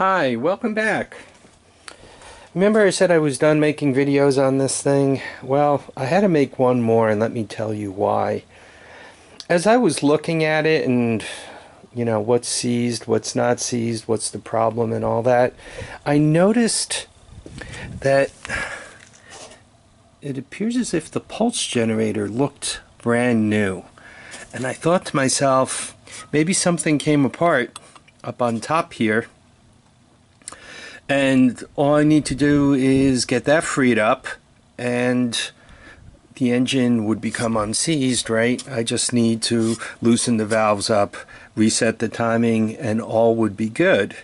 Hi, welcome back. Remember I said I was done making videos on this thing? Well, I had to make one more, and let me tell you why. As I was looking at it and, what's seized, what's not seized, what's the problem and all that, I noticed that it appears as if the pulse generator looked brand new. And I thought to myself, maybe something came apart up on top here. And all I need to do is get that freed up and the engine would become unseized, right? I just need to loosen the valves up, reset the timing, and all would be good.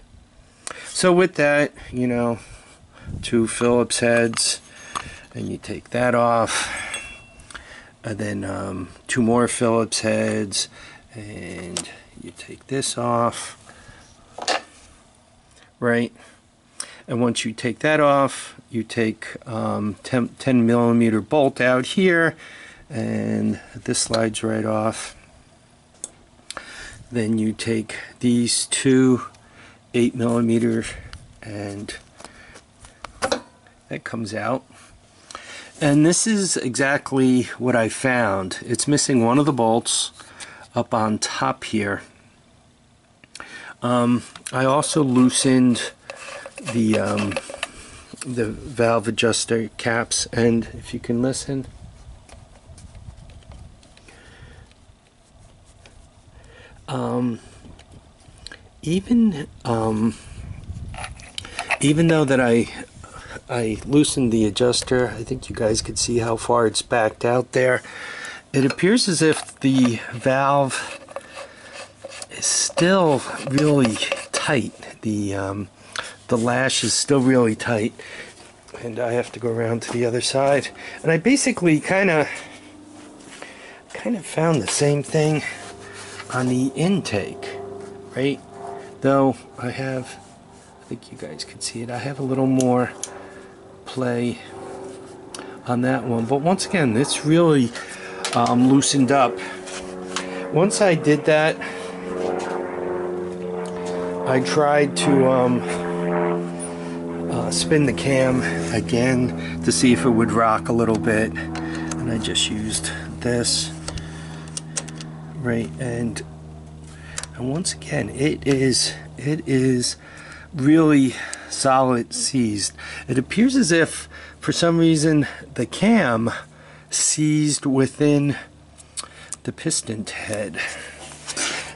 So with that, two Phillips heads, and you take that off, and then two more Phillips heads, and you take this off, right? And once you take that off, you take 10 millimeter bolt out here, and this slides right off. Then you take these two 8 millimeter, and that comes out. And this is exactly what I found. It's missing one of the bolts up on top here. I also loosened the valve adjuster caps, and if you can listen, even though that I loosened the adjuster, I think you guys could see how far it's backed out there. It appears as if the valve is still really tight. The lash is still really tight, and I have to go around to the other side. And I basically kind of found the same thing on the intake, right? Though I think you guys can see it, I have a little more play on that one. But once again, it's really loosened up. Once I did that, I tried to spin the cam again to see if it would rock a little bit, and I just used this, right? And once again, it is really solid seized. It appears as if for some reason the cam seized within the piston head.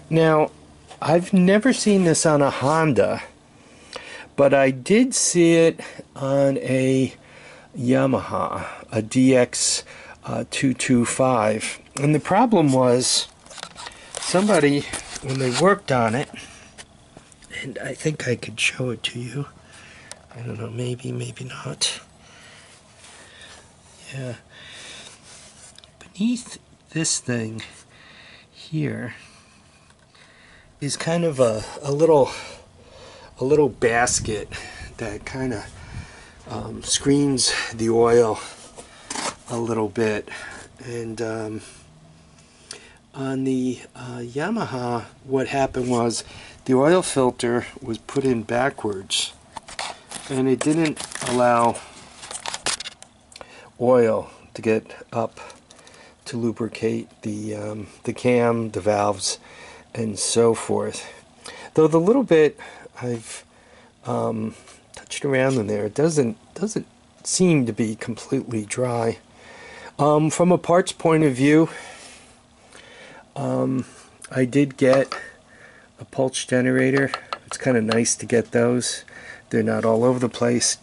Now, I've never seen this on a Honda, but I did see it on a Yamaha, a DX225. And the problem was, somebody, when they worked on it, and I think I could show it to you. I don't know, maybe not. Yeah. Beneath this thing here is kind of a little basket that kind of screens the oil a little bit. And on the Yamaha, what happened was the oil filter was put in backwards, and it didn't allow oil to get up to lubricate the cam, the valves, and so forth. Though the little bit I've touched around in there, it doesn't seem to be completely dry. From a parts point of view, I did get a pulse generator. It's kind of nice to get those. They're not all over the place.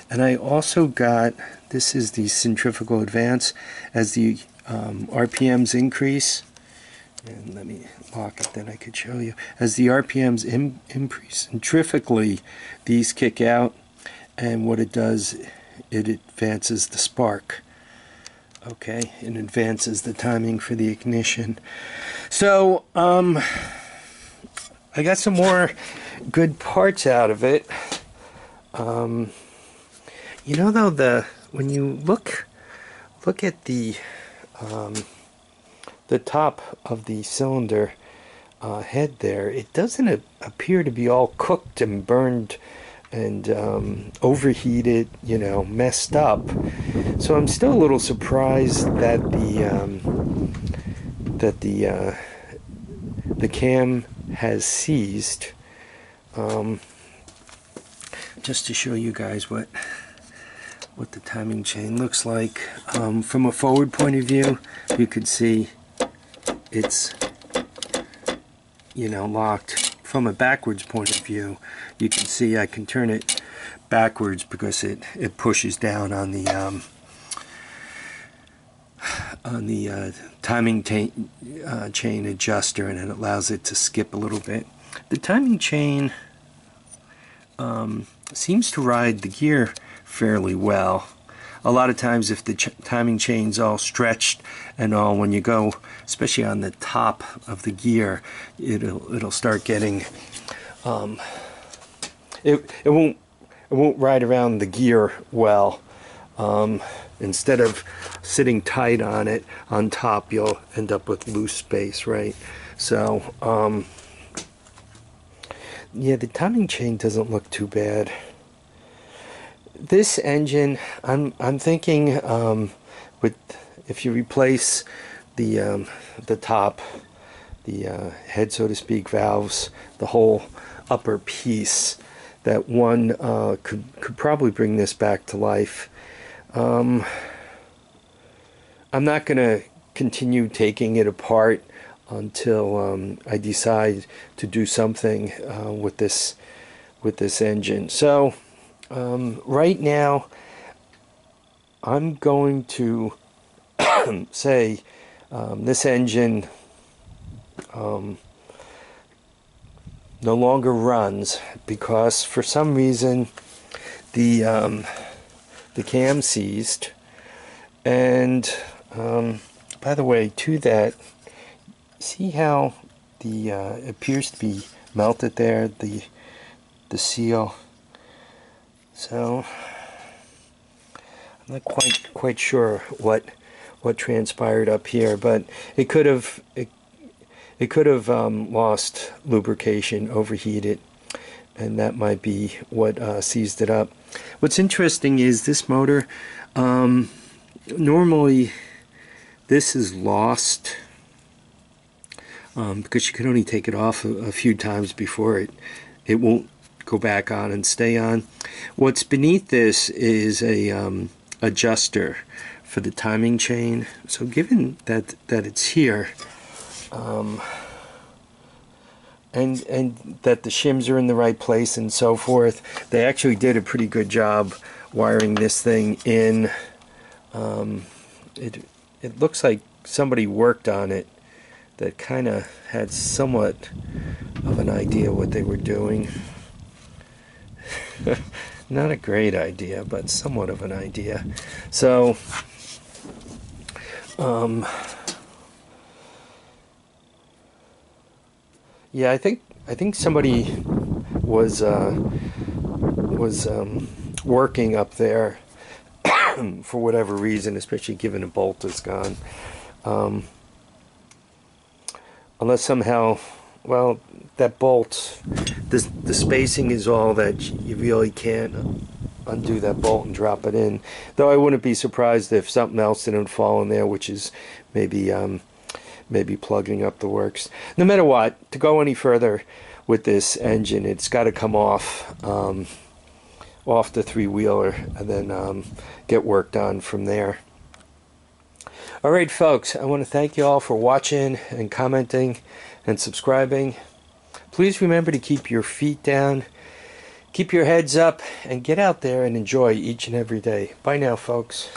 And I also got, this is the centrifugal advance. As the RPMs increase, and let me lock it, then I could show you. As the RPMs increase centrifugally, these kick out, and what it does, it advances the spark. Okay, it advances the timing for the ignition. So, I got some more good parts out of it. Though, when you look at the top of the cylinder, head there, it doesn't appear to be all cooked and burned and overheated, you know, messed up. So I'm still a little surprised that the cam has seized. Just to show you guys what the timing chain looks like. From a forward point of view, you could see it's, you know, locked. From a backwards point of view, you can see I can turn it backwards because it pushes down on the timing chain adjuster, and it allows it to skip a little bit. The timing chain seems to ride the gear fairly well. A lot of times if the timing chain's all stretched and all, when you go, especially on the top of the gear, it'll start getting it won't ride around the gear well. Instead of sitting tight on it on top, you'll end up with loose space, right? So yeah, the timing chain doesn't look too bad. This engine, I'm thinking, with, if you replace the top, the head, so to speak, valves, the whole upper piece, that one could probably bring this back to life. I'm not going to continue taking it apart until I decide to do something with this engine. So right now I'm going to say this engine no longer runs because for some reason the cam seized. And by the way, to that, see how the it appears to be melted there, the seal. So I'm not quite sure what transpired up here, but it could have lost lubrication, overheated, and that might be what seized it up. What's interesting is this motor, normally this is lost because you can only take it off a few times before it won't go back on and stay on. What's beneath this is a adjuster for the timing chain. So given that it's here, and that the shims are in the right place and so forth, they actually did a pretty good job wiring this thing in. It looks like somebody worked on it that kind of had somewhat of an idea what they were doing. Not a great idea, but somewhat of an idea. So yeah, I think somebody was working up there for whatever reason, especially given a bolt is gone. Unless somehow, well, that bolt, the spacing is all that you really can't undo that bolt and drop it in. Though I wouldn't be surprised if something else didn't fall in there, which is maybe plugging up the works. No matter what, to go any further with this engine, it's got to come off the three-wheeler and then get work done from there. Alright folks, I want to thank you all for watching and commenting and subscribing. Please remember to keep your feet down, keep your heads up, and get out there and enjoy each and every day. Bye now folks.